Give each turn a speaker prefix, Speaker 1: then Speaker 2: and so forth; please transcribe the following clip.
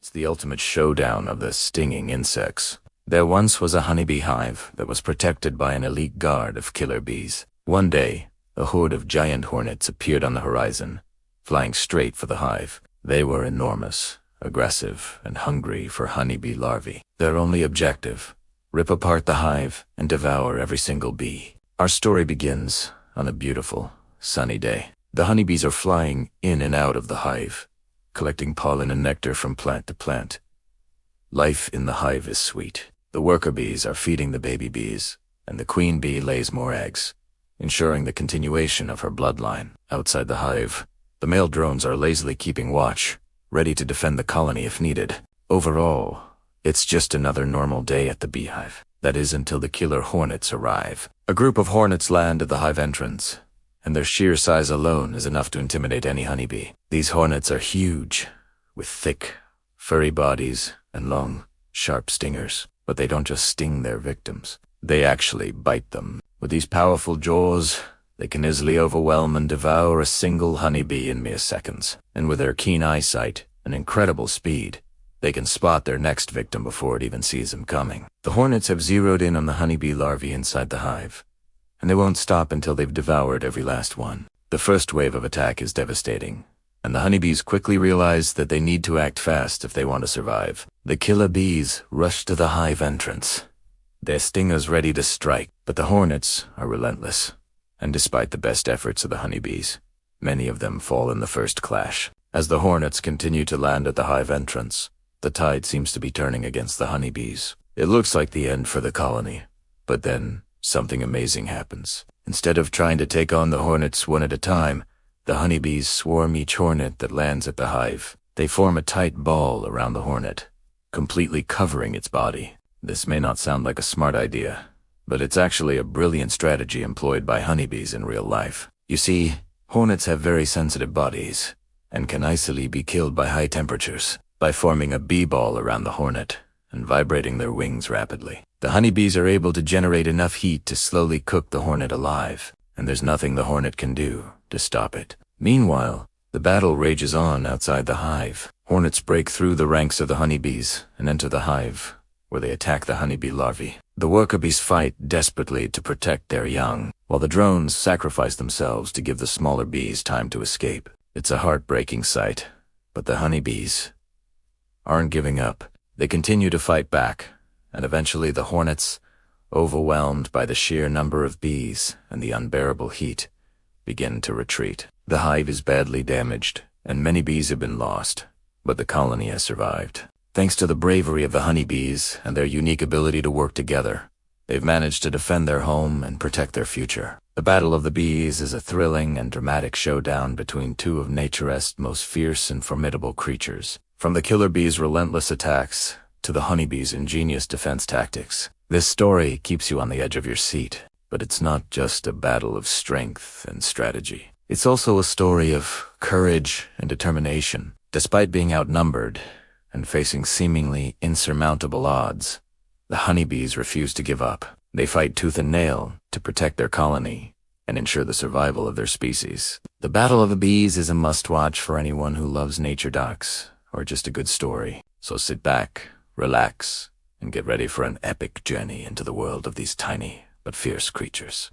Speaker 1: It's the ultimate showdown of the stinging insects. There once was a honeybee hive that was protected by an elite guard of killer bees. One day, a horde of giant hornets appeared on the horizon, flying straight for the hive. They were enormous, aggressive, and hungry for honeybee larvae. Their only objective: rip apart the hive and devour every single bee. Our story begins on a beautiful, sunny day. The honeybees are flying in and out of the hive, collecting pollen and nectar from plant to plant. Life in the hive is sweet. The worker bees are feeding the baby bees, and the queen bee lays more eggs, ensuring the continuation of her bloodline. Outside the hive, the male drones are lazily keeping watch, ready to defend the colony if needed. Overall, it's just another normal day at the beehive. That is, until the killer hornets arrive. A group of hornets land at the hive entrance, and their sheer size alone is enough to intimidate any honeybee. These hornets are huge, with thick, furry bodies and long, sharp stingers. But they don't just sting their victims. They actually bite them. With these powerful jaws, they can easily overwhelm and devour a single honeybee in mere seconds. And with their keen eyesight and incredible speed, they can spot their next victim before it even sees them coming. The hornets have zeroed in on the honeybee larvae inside the hive, and they won't stop until they've devoured every last one. The first wave of attack is devastating, and the honeybees quickly realize that they need to act fast if they want to survive. The killer bees rush to the hive entrance, their stingers ready to strike. But the hornets are relentless, and despite the best efforts of the honeybees, many of them fall in the first clash. As the hornets continue to land at the hive entrance, the tide seems to be turning against the honeybees. It looks like the end for the colony, but then something amazing happens. Instead of trying to take on the hornets one at a time, the honeybees swarm each hornet that lands at the hive. They form a tight ball around the hornet, completely covering its body. This may not sound like a smart idea, but it's actually a brilliant strategy employed by honeybees in real life. You see, hornets have very sensitive bodies, and can easily be killed by high temperatures. By forming a bee ball around the hornet and vibrating their wings rapidly, the honeybees are able to generate enough heat to slowly cook the hornet alive, and there's nothing the hornet can do to stop it. Meanwhile, the battle rages on outside the hive. Hornets break through the ranks of the honeybees and enter the hive, where they attack the honeybee larvae. The worker bees fight desperately to protect their young, while the drones sacrifice themselves to give the smaller bees time to escape. It's a heartbreaking sight, but the honeybees aren't giving up. They continue to fight back, and eventually the hornets, overwhelmed by the sheer number of bees and the unbearable heat, begin to retreat. The hive is badly damaged, and many bees have been lost, but the colony has survived. Thanks to the bravery of the honeybees and their unique ability to work together, they've managed to defend their home and protect their future. The Battle of the Bees is a thrilling and dramatic showdown between two of nature's most fierce and formidable creatures. From the killer bees' relentless attacks to the honeybees' ingenious defense tactics, this story keeps you on the edge of your seat. But it's not just a battle of strength and strategy. It's also a story of courage and determination. Despite being outnumbered and facing seemingly insurmountable odds, the honeybees refuse to give up. They fight tooth and nail to protect their colony and ensure the survival of their species. The Battle of the Bees is a must-watch for anyone who loves nature docs or just a good story. So sit back, relax, and get ready for an epic journey into the world of these tiny but fierce creatures.